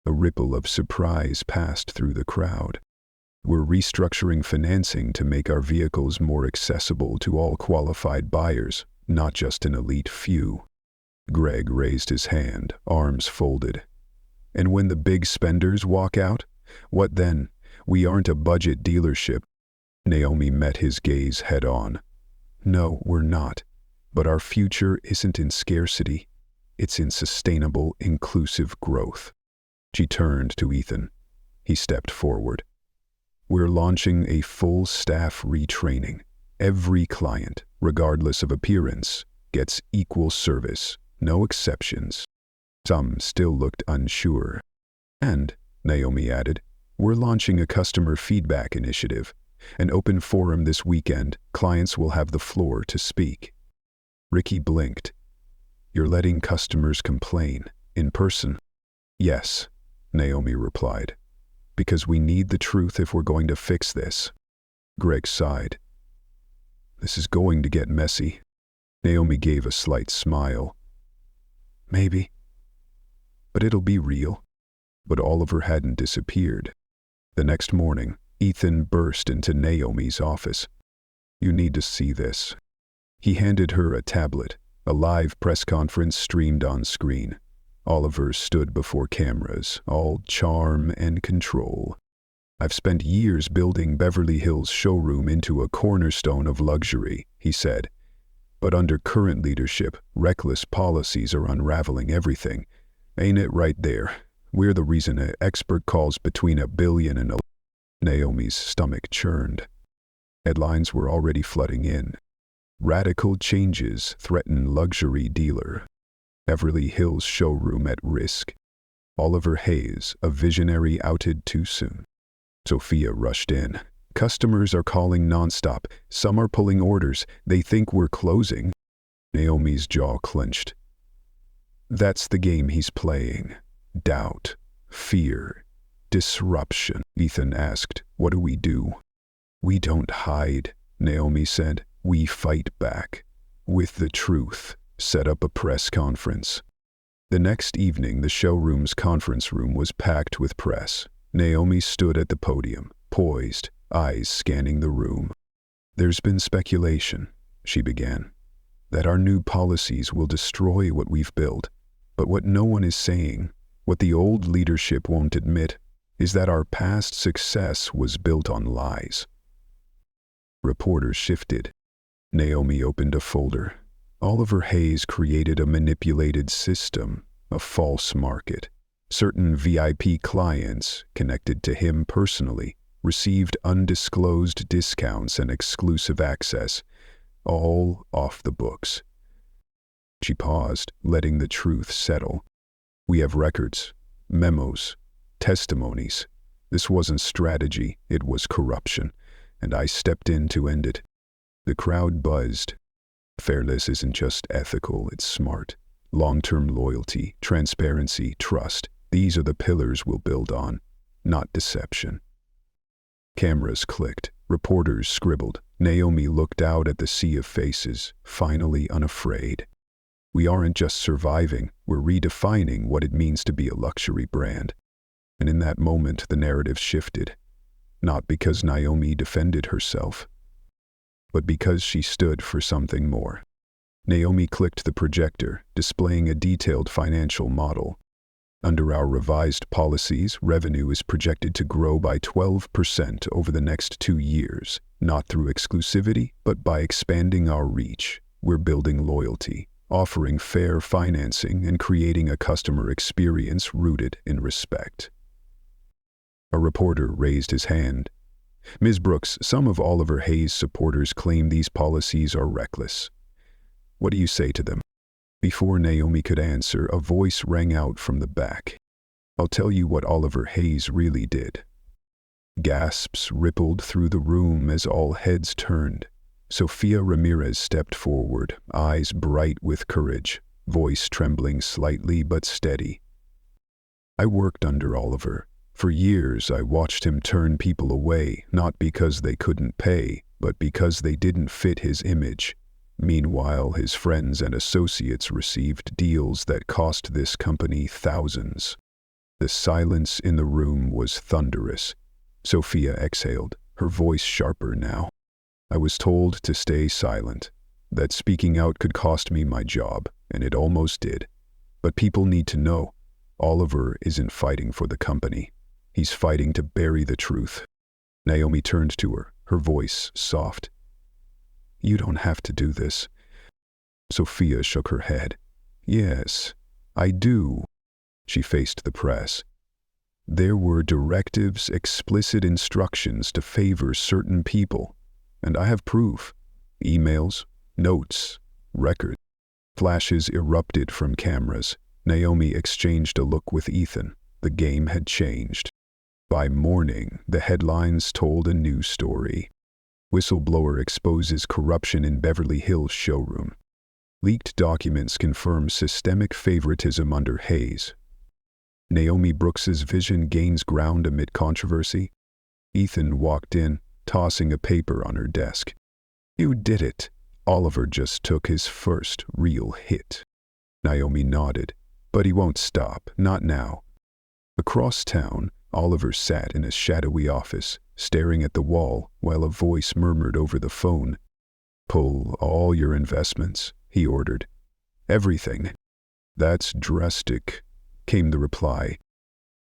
A ripple of surprise passed through the crowd. We're restructuring financing to make our vehicles more accessible to all qualified buyers, not just an elite few. Greg raised his hand, arms folded. And when the big spenders walk out, what then? We aren't a budget dealership. Naomi met his gaze head on. No, we're not. But our future isn't in scarcity. It's in sustainable, inclusive growth. She turned to Ethan. He stepped forward. We're launching a full staff retraining. Every client, regardless of appearance, gets equal service, no exceptions. Some still looked unsure. And, Naomi added, we're launching a customer feedback initiative. An open forum this weekend. Clients will have the floor to speak. Ricky blinked. You're letting customers complain, in person? Yes, Naomi replied. Because we need the truth if we're going to fix this. Greg sighed. This is going to get messy. Naomi gave a slight smile. Maybe. But it'll be real. But Oliver hadn't disappeared. The next morning, Ethan burst into Naomi's office. You need to see this. He handed her a tablet. A live press conference streamed on screen. Oliver stood before cameras, all charm and control. I've spent years building Beverly Hills showroom into a cornerstone of luxury, he said. But under current leadership, reckless policies are unraveling everything. Ain't it right there? We're the reason an expert calls between $1 billion and Naomi's stomach churned. Headlines were already flooding in. Radical changes threaten luxury dealer. Beverly Hills showroom at risk. Oliver Hayes, a visionary, outed too soon. Sophia rushed in. Customers are calling nonstop. Some are pulling orders. They think we're closing. Naomi's jaw clenched. That's the game he's playing. Doubt, fear, disruption. Ethan asked, what do? We don't hide, Naomi said. We fight back. With the truth, set up a press conference. The next evening, the showroom's conference room was packed with press. Naomi stood at the podium, poised, eyes scanning the room. "There's been speculation," she began, "that our new policies will destroy what we've built. But what no one is saying, what the old leadership won't admit, is that our past success was built on lies." Reporters shifted. Naomi opened a folder. Oliver Hayes created a manipulated system, a false market. Certain VIP clients, connected to him personally, received undisclosed discounts and exclusive access, all off the books. She paused, letting the truth settle. "We have records, memos, testimonies. This wasn't strategy, it was corruption, and I stepped in to end it." The crowd buzzed. Fairness isn't just ethical, it's smart. Long-term loyalty, transparency, trust. These are the pillars we'll build on, not deception. Cameras clicked. Reporters scribbled. Naomi looked out at the sea of faces, finally unafraid. "We aren't just surviving, we're redefining what it means to be a luxury brand." And in that moment, the narrative shifted. Not because Naomi defended herself, but because she stood for something more. Naomi clicked the projector, displaying a detailed financial model. "Under our revised policies, revenue is projected to grow by 12% over the next 2 years, not through exclusivity, but by expanding our reach. We're building loyalty, offering fair financing, and creating a customer experience rooted in respect." A reporter raised his hand. "Ms. Brooks, some of Oliver Hayes' supporters claim these policies are reckless. What do you say to them?" Before Naomi could answer, a voice rang out from the back. "I'll tell you what Oliver Hayes really did." Gasps rippled through the room as all heads turned. Sofia Ramirez stepped forward, eyes bright with courage, voice trembling slightly but steady. "I worked under Oliver. For years I watched him turn people away, not because they couldn't pay, but because they didn't fit his image. Meanwhile, his friends and associates received deals that cost this company thousands." The silence in the room was thunderous. Sofia exhaled, her voice sharper now. "I was told to stay silent, that speaking out could cost me my job, and it almost did. But people need to know, Oliver isn't fighting for the company. He's fighting to bury the truth." Naomi turned to her, her voice soft. "You don't have to do this." Sofia shook her head. "Yes, I do." She faced the press. "There were directives, explicit instructions to favor certain people, and I have proof. Emails, notes, records." Flashes erupted from cameras. Naomi exchanged a look with Ethan. The game had changed. By morning, the headlines told a new story. Whistleblower exposes corruption in Beverly Hills showroom. Leaked documents confirm systemic favoritism under Hayes. Naomi Brooks's vision gains ground amid controversy. Ethan walked in, tossing a paper on her desk. "You did it. Oliver just took his first real hit." Naomi nodded. "But he won't stop, not now." Across town, Oliver sat in a shadowy office, staring at the wall, while a voice murmured over the phone. "Pull all your investments," he ordered. "Everything." "That's drastic," came the reply.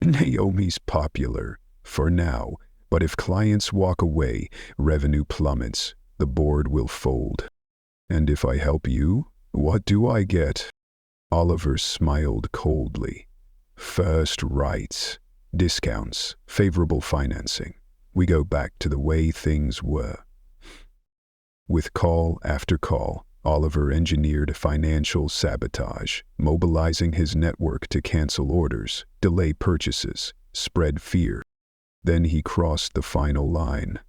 "Naomi's popular, for now, but if clients walk away, revenue plummets, the board will fold." "And if I help you, what do I get?" Oliver smiled coldly. "First rights, discounts, favorable financing. We go back to the way things were." With call after call, Oliver engineered financial sabotage, mobilizing his network to cancel orders, delay purchases, spread fear. Then he crossed the final line.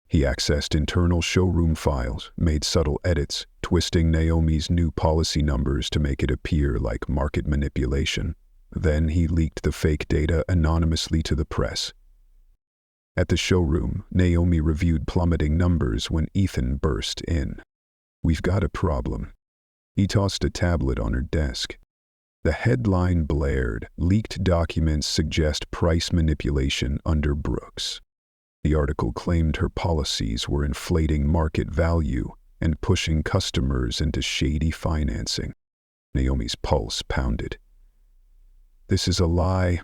He accessed internal showroom files, made subtle edits, twisting Naomi's new policy numbers to make it appear like market manipulation. Then he leaked the fake data anonymously to the press. At the showroom, Naomi reviewed plummeting numbers when Ethan burst in. "We've got a problem." He tossed a tablet on her desk. The headline blared, "Leaked documents suggest price manipulation under Brooks." The article claimed her policies were inflating market value and pushing customers into shady financing. Naomi's pulse pounded. "This is a lie.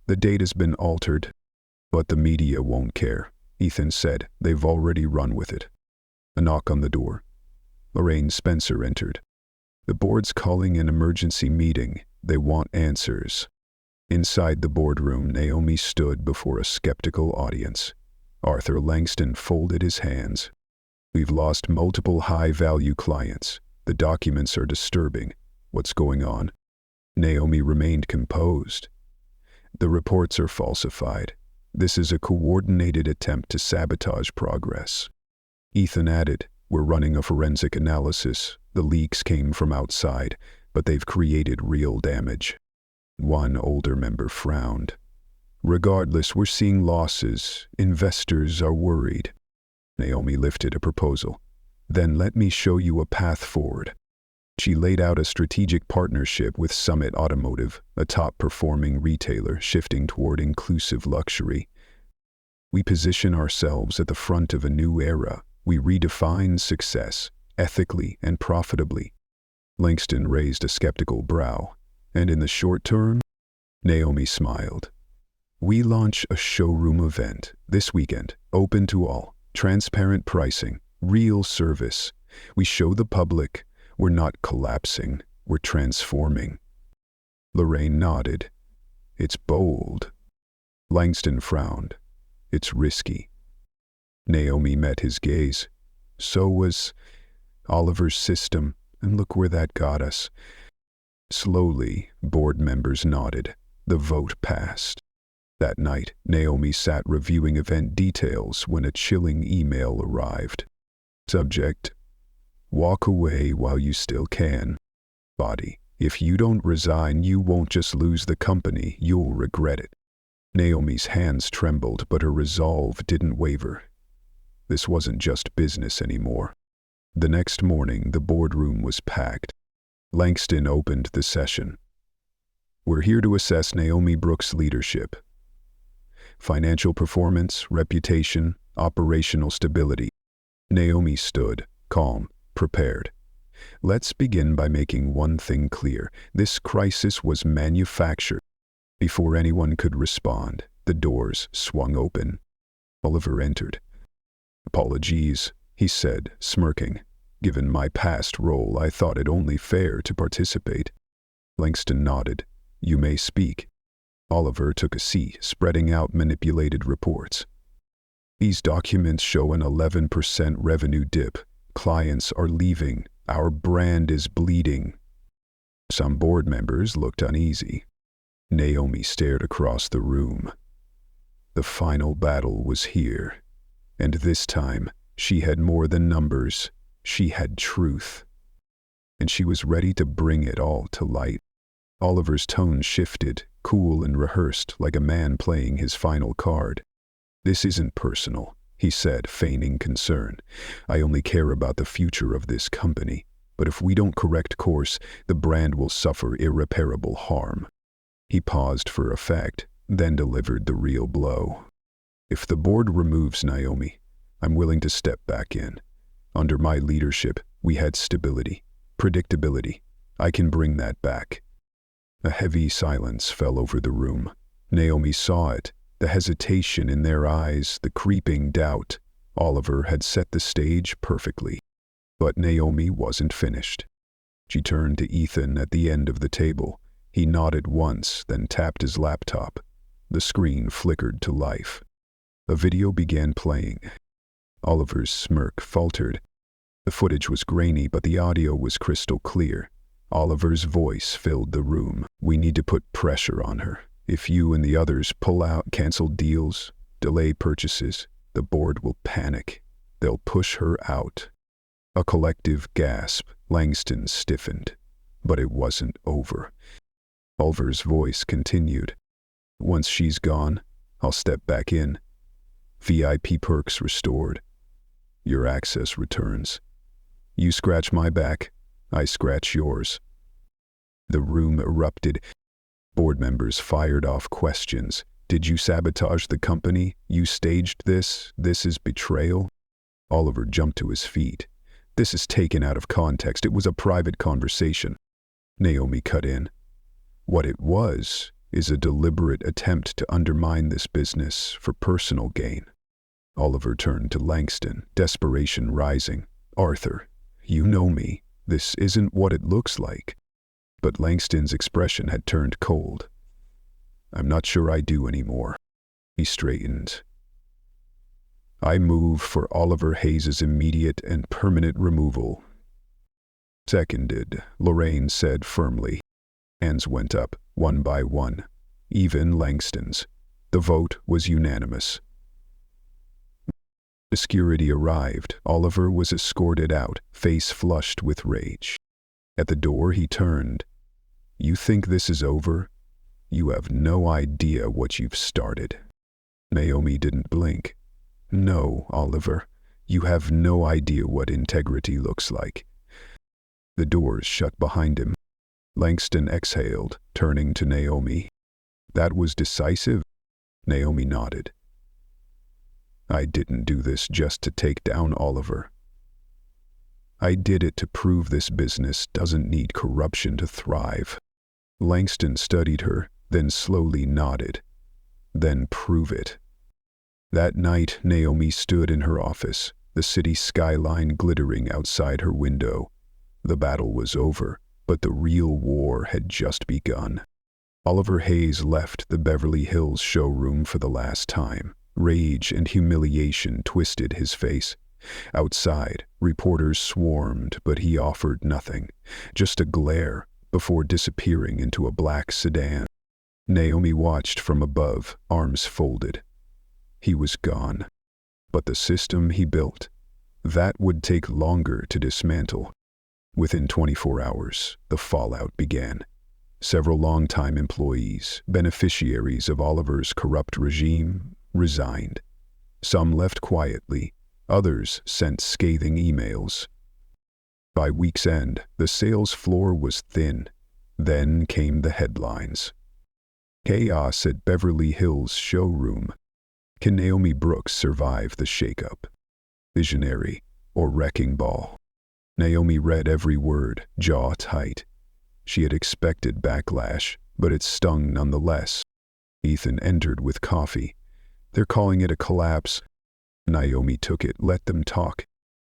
The data's been altered." "But the media won't care," Ethan said. "They've already run with it." A knock on the door. Lorraine Spencer entered. "The board's calling an emergency meeting. They want answers." Inside the boardroom, Naomi stood before a skeptical audience. Arthur Langston folded his hands. "We've lost multiple high-value clients. The documents are disturbing. What's going on?" Naomi remained composed. "The reports are falsified. This is a coordinated attempt to sabotage progress." Ethan added, "We're running a forensic analysis. The leaks came from outside, but they've created real damage." One older member frowned. "Regardless, we're seeing losses. Investors are worried." Naomi lifted a proposal. "Then let me show you a path forward." She laid out a strategic partnership with Summit Automotive, a top-performing retailer shifting toward inclusive luxury. "We position ourselves at the front of a new era. We redefine success, ethically and profitably." Langston raised a skeptical brow. "And in the short term?" Naomi smiled. "We launch a showroom event this weekend, open to all, transparent pricing, real service. We show the public we're not collapsing, we're transforming." Lorraine nodded. "It's bold." Langston frowned. "It's risky." Naomi met his gaze. "So was Oliver's system, and look where that got us." Slowly, board members nodded. The vote passed. That night, Naomi sat reviewing event details when a chilling email arrived. Subject: "Walk away while you still can." Body: "If you don't resign, you won't just lose the company, you'll regret it." Naomi's hands trembled, but her resolve didn't waver. This wasn't just business anymore. The next morning, the boardroom was packed. Langston opened the session. "We're here to assess Naomi Brooks' leadership. Financial performance, reputation, operational stability." Naomi stood, calm, prepared. "Let's begin by making one thing clear. This crisis was manufactured." Before anyone could respond, the doors swung open. Oliver entered. "Apologies," he said, smirking. "Given my past role, I thought it only fair to participate." Langston nodded. "You may speak." Oliver took a seat, spreading out manipulated reports. "These documents show an 11% revenue dip. Clients are leaving. Our brand is bleeding." Some board members looked uneasy. Naomi stared across the room. The final battle was here. And this time, she had more than numbers. She had truth. And she was ready to bring it all to light. Oliver's tone shifted, cool and rehearsed, like a man playing his final card. "This isn't personal," he said, feigning concern. "I only care about the future of this company. But if we don't correct course, the brand will suffer irreparable harm." He paused for effect, then delivered the real blow. "If the board removes Naomi, I'm willing to step back in. Under my leadership, we had stability, predictability. I can bring that back." A heavy silence fell over the room. Naomi saw it, the hesitation in their eyes, the creeping doubt. Oliver had set the stage perfectly. But Naomi wasn't finished. She turned to Ethan at the end of the table. He nodded once, then tapped his laptop. The screen flickered to life. A video began playing. Oliver's smirk faltered. The footage was grainy, but the audio was crystal clear. Oliver's voice filled the room. "We need to put pressure on her. If you and the others pull out, cancel deals, delay purchases, the board will panic. They'll push her out." A collective gasp. Langston stiffened. But it wasn't over. Oliver's voice continued. "Once she's gone, I'll step back in. VIP perks restored. Your access returns. You scratch my back, I scratch yours. The room erupted. Board members fired off questions. Did you sabotage the company? You staged this? This is betrayal? Oliver jumped to his feet. This is taken out of context. It was a private conversation. Naomi cut in. What it was is a deliberate attempt to undermine this business for personal gain. Oliver turned to Langston, desperation rising. Arthur, you know me. This isn't what it looks like. But Langston's expression had turned cold. I'm not sure I do anymore. He straightened. I move for Oliver Hayes's immediate and permanent removal. Seconded, Lorraine said firmly. Hands went up, one by one, even Langston's. The vote was unanimous. Security arrived. Oliver was escorted out, face flushed with rage. At the door he turned. You think this is over? You have no idea what you've started. Naomi didn't blink. No, Oliver, you have no idea what integrity looks like. The doors shut behind him. Langston exhaled, turning to Naomi. That was decisive? Naomi nodded. I didn't do this just to take down Oliver. I did it to prove this business doesn't need corruption to thrive. Langston studied her, then slowly nodded. Then prove it. That night, Naomi stood in her office, the city skyline glittering outside her window. The battle was over, but the real war had just begun. Oliver Hayes left the Beverly Hills showroom for the last time. Rage and humiliation twisted his face. Outside, reporters swarmed, but he offered nothing, just a glare, before disappearing into a black sedan. Naomi watched from above, arms folded. He was gone. But the system he built, that would take longer to dismantle. Within 24 hours, the fallout began. Several longtime employees, beneficiaries of Oliver's corrupt regime, resigned. Some left quietly, others sent scathing emails. By week's end, the sales floor was thin. Then came the headlines. Chaos at Beverly Hills showroom. Can Naomi Brooks survive the shakeup? Visionary or wrecking ball? Naomi read every word, jaw tight. She had expected backlash, but it stung nonetheless. Ethan entered with coffee. They're calling it a collapse. Naomi took it, let them talk.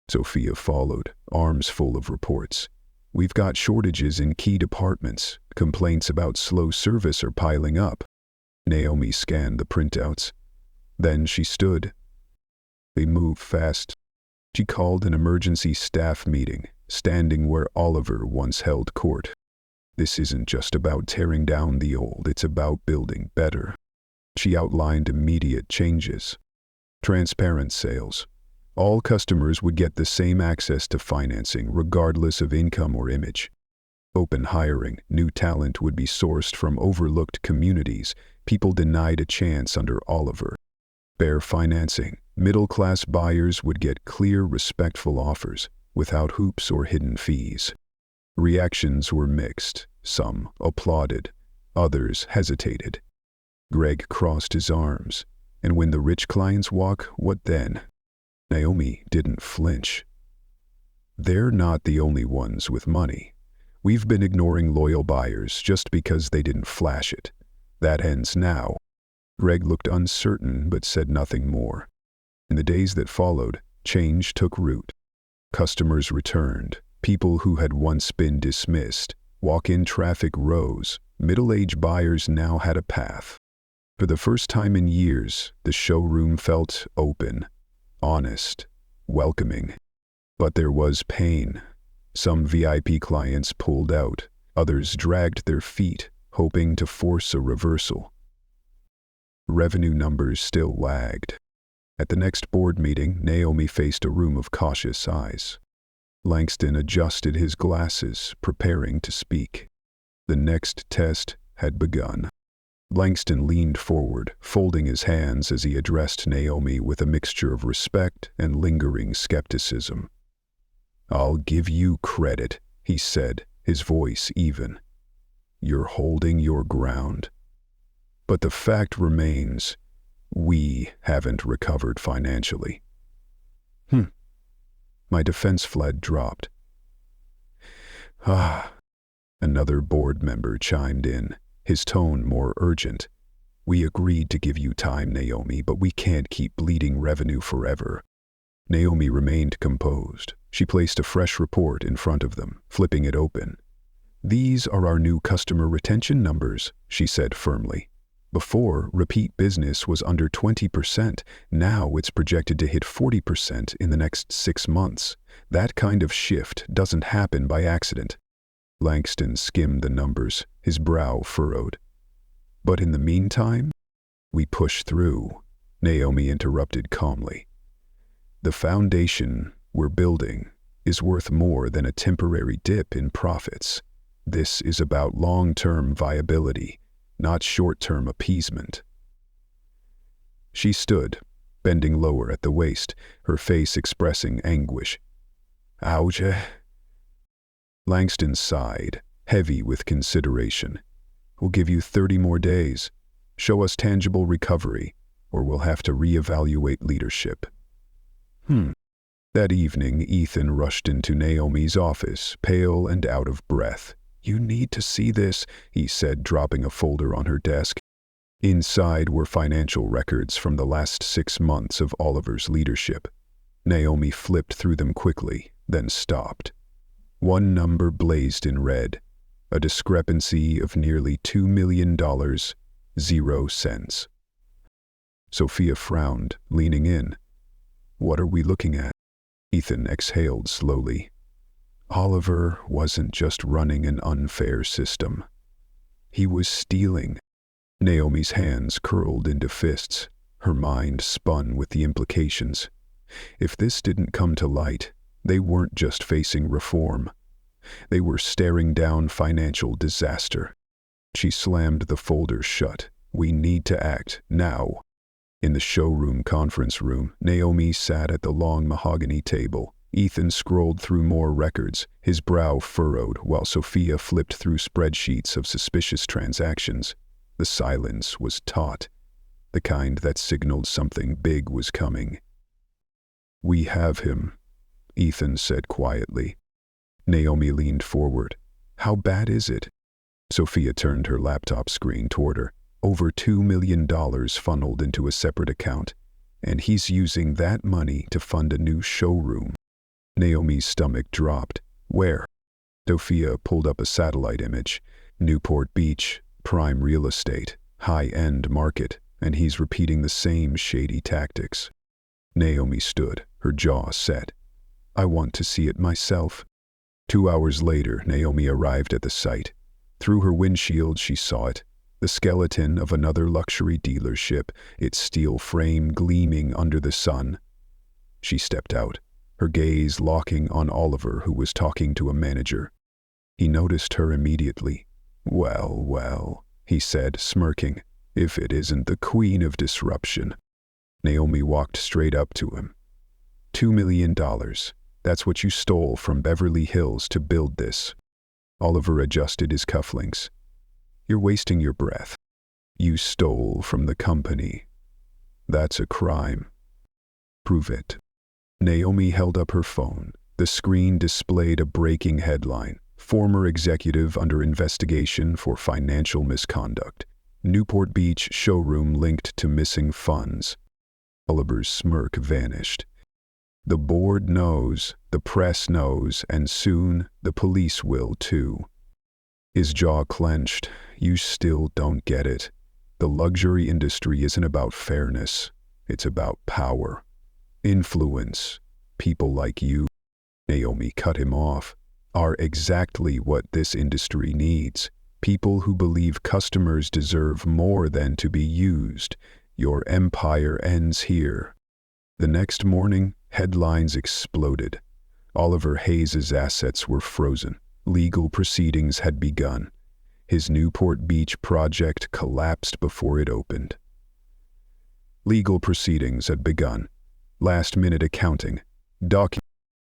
Sophia followed, arms full of reports. We've got shortages in key departments. Complaints about slow service are piling up. Naomi scanned the printouts. Then she stood. They moved fast. She called an emergency staff meeting, standing where Oliver once held court. This isn't just about tearing down the old, it's about building better. She outlined immediate changes. Transparent sales. All customers would get the same access to financing, regardless of income or image. Open hiring. New talent would be sourced from overlooked communities, people denied a chance under Oliver. Fair financing. Middle-class buyers would get clear, respectful offers, without hoops or hidden fees. Reactions were mixed. Some applauded. Others hesitated. Greg crossed his arms. And when the rich clients walk, what then? Naomi didn't flinch. They're not the only ones with money. We've been ignoring loyal buyers just because they didn't flash it. That ends now. Greg looked uncertain but said nothing more. In the days that followed, change took root. Customers returned. People who had once been dismissed. Walk-in traffic rose. Middle-aged buyers now had a path. For the first time in years, the showroom felt open, honest, welcoming. But there was pain. Some VIP clients pulled out. Others dragged their feet, hoping to force a reversal. Revenue numbers still lagged. At the next board meeting, Naomi faced a room of cautious eyes. Langston adjusted his glasses, preparing to speak. The next test had begun. Langston leaned forward, folding his hands as he addressed Naomi with a mixture of respect and lingering skepticism. "I'll give you credit," he said, his voice even. "You're holding your ground. But the fact remains, we haven't recovered financially." My defense flag dropped. Another board member chimed in, his tone more urgent. "We agreed to give you time, Naomi, but we can't keep bleeding revenue forever." Naomi remained composed. She placed a fresh report in front of them, flipping it open. "These are our new customer retention numbers," she said firmly. "Before, repeat business was under 20%. Now it's projected to hit 40% in the next 6 months. That kind of shift doesn't happen by accident." Langston skimmed the numbers, his brow furrowed. "But in the meantime, we push through," Naomi interrupted calmly. "The foundation we're building is worth more than a temporary dip in profits. This is about long-term viability, not short-term appeasement." She stood, bending lower at the waist, her face expressing anguish. "Ouch." Langston sighed, heavy with consideration. "We'll give you 30 more days. Show us tangible recovery, or we'll have to reevaluate leadership." That evening, Ethan rushed into Naomi's office, pale and out of breath. "You need to see this," he said, dropping a folder on her desk. Inside were financial records from the last 6 months of Oliver's leadership. Naomi flipped through them quickly, then stopped. One number blazed in red, a discrepancy of nearly $2 million, 0 cents. Sophia frowned, leaning in. "What are we looking at?" Ethan exhaled slowly. Oliver wasn't just running an unfair system. He was stealing. Naomi's hands curled into fists. Her mind spun with the implications. If this didn't come to light, they weren't just facing reform. They were staring down financial disaster. She slammed the folder shut. "We need to act, now." In the showroom conference room, Naomi sat at the long mahogany table. Ethan scrolled through more records, his brow furrowed, while Sophia flipped through spreadsheets of suspicious transactions. The silence was taut, the kind that signaled something big was coming. "We have him," Ethan said quietly. Naomi leaned forward. "How bad is it?" Sophia turned her laptop screen toward her. "Over $2 million funneled into a separate account, and he's using that money to fund a new showroom." Naomi's stomach dropped. "Where?" Sophia pulled up a satellite image. "Newport Beach, prime real estate, high-end market, and he's repeating the same shady tactics." Naomi stood, her jaw set. "I want to see it myself." 2 hours later, Naomi arrived at the site. Through her windshield, she saw it. The skeleton of another luxury dealership, its steel frame gleaming under the sun. She stepped out, her gaze locking on Oliver, who was talking to a manager. He noticed her immediately. "Well, well," he said, smirking, "if it isn't the queen of disruption." Naomi walked straight up to him. $2 million. That's what you stole from Beverly Hills to build this." Oliver adjusted his cufflinks. "You're wasting your breath. You stole from the company. That's a crime." "Prove it." Naomi held up her phone. The screen displayed a breaking headline. "Former executive under investigation for financial misconduct. Newport Beach showroom linked to missing funds." Oliver's smirk vanished. "The board knows, the press knows, and soon the police will too." His jaw clenched. "You still don't get it. The luxury industry isn't about fairness. It's about power. Influence. People like you," Naomi cut him off, "are exactly what this industry needs. People who believe customers deserve more than to be used. Your empire ends here." The next morning, headlines exploded. Oliver Hayes's assets were frozen. Legal proceedings had begun. His Newport Beach project collapsed before it opened. Legal proceedings had begun. Last-minute accounting.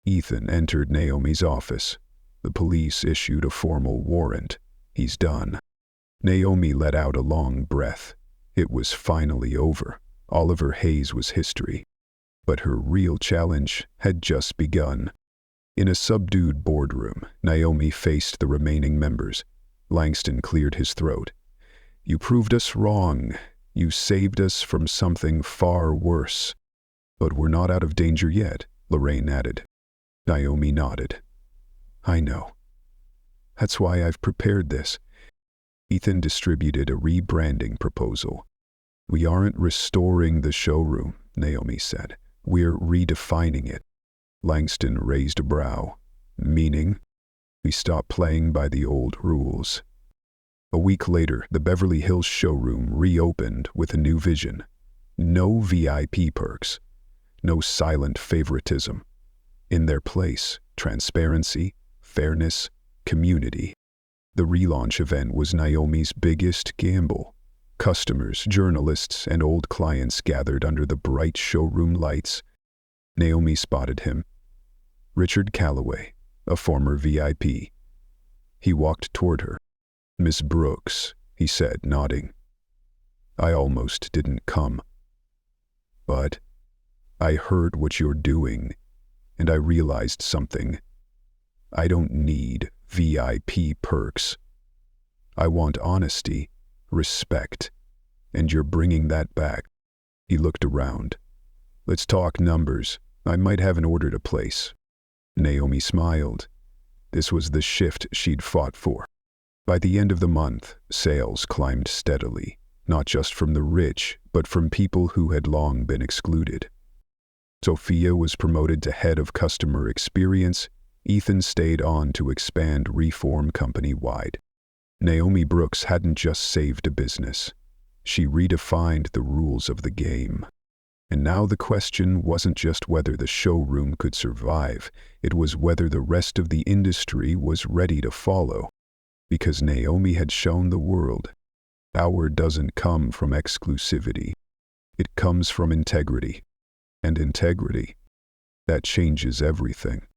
Ethan entered Naomi's office. The police issued a formal warrant. He's done. Naomi let out a long breath. It was finally over. Oliver Hayes was history. But her real challenge had just begun. In a subdued boardroom, Naomi faced the remaining members. Langston cleared his throat. "You proved us wrong. You saved us from something far worse." "But we're not out of danger yet," Lorraine added. Naomi nodded. "I know. That's why I've prepared this." Ethan distributed a rebranding proposal. "We aren't restoring the showroom," Naomi said. "We're redefining it." Langston raised a brow. "Meaning?" "We stop playing by the old rules." A week later, the Beverly Hills showroom reopened with a new vision. No VIP perks. No silent favoritism. In their place, transparency, fairness, community. The relaunch event was Naomi's biggest gamble. Customers, journalists, and old clients gathered under the bright showroom lights. Naomi spotted him. Richard Calloway, a former VIP. He walked toward her. "Miss Brooks," he said, nodding. "I almost didn't come. But I heard what you're doing, and I realized something. I don't need VIP perks. I want honesty, respect, and you're bringing that back." He looked around. "Let's talk numbers. I might have an order to place." Naomi smiled. This was the shift she'd fought for. By the end of the month, sales climbed steadily, not just from the rich, but from people who had long been excluded. Sophia was promoted to head of customer experience. Ethan stayed on to expand Reform company-wide. Naomi Brooks hadn't just saved a business. She redefined the rules of the game. And now the question wasn't just whether the showroom could survive, it was whether the rest of the industry was ready to follow. Because Naomi had shown the world, power doesn't come from exclusivity. It comes from integrity. And integrity, that changes everything.